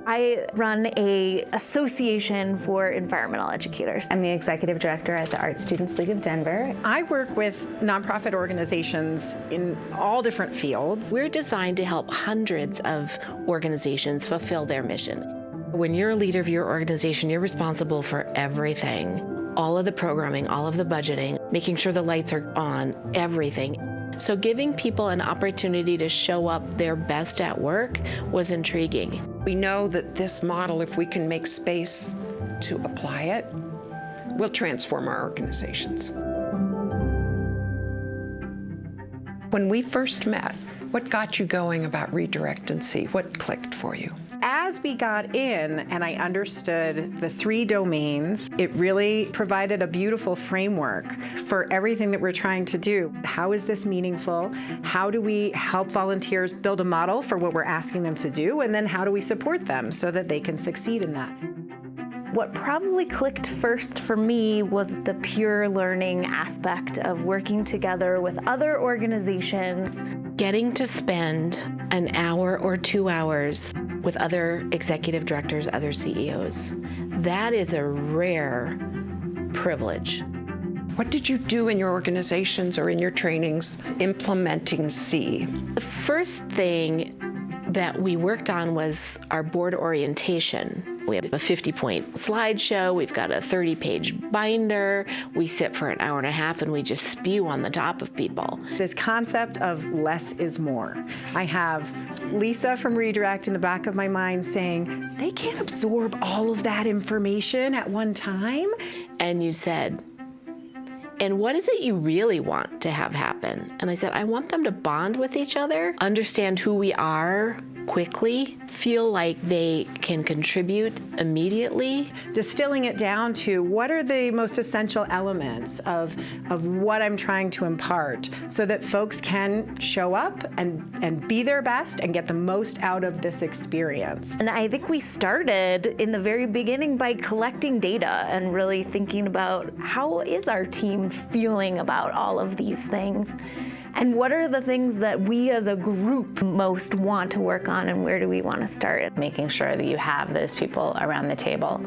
I run an association for environmental educators. I'm the executive director at the Art Students League of Denver. I work with nonprofit organizations in all different fields. We're designed to help hundreds of organizations fulfill their mission. When you're a leader of your organization, you're responsible for everything. All of the programming, all of the budgeting, making sure the lights are on, everything. So giving people an opportunity to show up their best at work was intriguing. We know that this model, if we can make space to apply it, will transform our organizations. When we first met, what got you going about reDirect and See? What clicked for you? As we got in and I understood the 3 domains, it really provided a beautiful framework for everything that we're trying to do. How is this meaningful? How do we help volunteers build a model for what we're asking them to do? And then how do we support them so that they can succeed in that? What probably clicked first for me was the pure learning aspect of working together with other organizations. Getting to spend an hour or 2 hours with other executive directors, other CEOs, that is a rare privilege. What did you do in your organizations or in your trainings implementing See? The first thing that we worked on was our board orientation. We have a 50-point slideshow, we've got a 30-page binder, we sit for an hour and a half and we just spew on the top of people. This concept of less is more. I have Lisa from reDirect in the back of my mind saying, they can't absorb all of that information at one time. And you said, and what is it you really want to have happen? And I said, I want them to bond with each other, understand who we are quickly, feel like they can contribute immediately. Distilling it down to what are the most essential elements of what I'm trying to impart so that folks can show up and be their best and get the most out of this experience. And I think we started in the very beginning by collecting data and really thinking about how is our team feeling about all of these things? And what are the things that we as a group most want to work on and where do we want to start? Making sure that you have those people around the table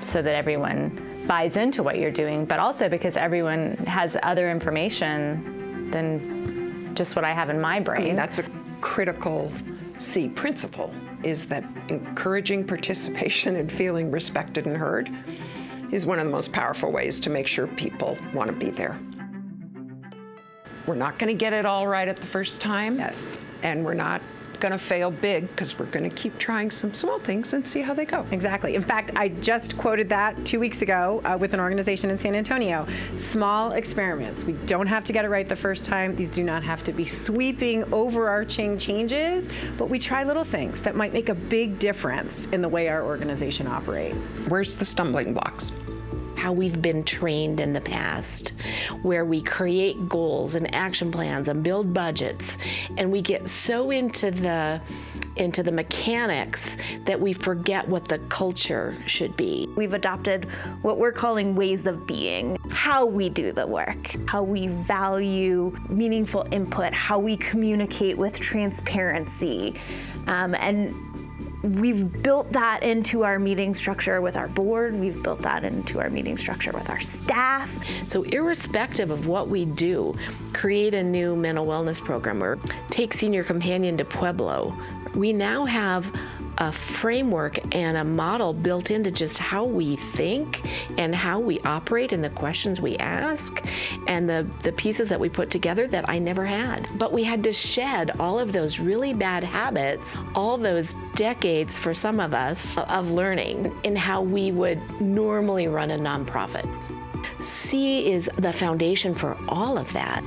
so that everyone buys into what you're doing, but also because everyone has other information than just what I have in my brain. I mean, that's a critical See principle, is that encouraging participation and feeling respected and heard is one of the most powerful ways to make sure people want to be there. We're not going to get it all right at the first time. Yes. And we're not going to fail big because we're going to keep trying some small things and see how they go. Exactly. In fact, I just quoted that 2 weeks ago with an organization in San Antonio. Small experiments. We don't have to get it right the first time. These do not have to be sweeping, overarching changes, but we try little things that might make a big difference in the way our organization operates. Where's the stumbling blocks? How we've been trained in the past, where we create goals and action plans and build budgets, and we get so into the mechanics that we forget what the culture should be. We've adopted what we're calling ways of being, how we do the work, how we value meaningful input, how we communicate with transparency, and we've built that into our meeting structure with our board. We've built that into our meeting structure with our staff. So irrespective of what we do, create a new mental wellness program or take Senior Companion to Pueblo, we now have a framework and a model built into just how we think and how we operate and the questions we ask and the pieces that we put together that I never had. But we had to shed all of those really bad habits, all those decades for some of us of learning in how we would normally run a nonprofit. See is the foundation for all of that.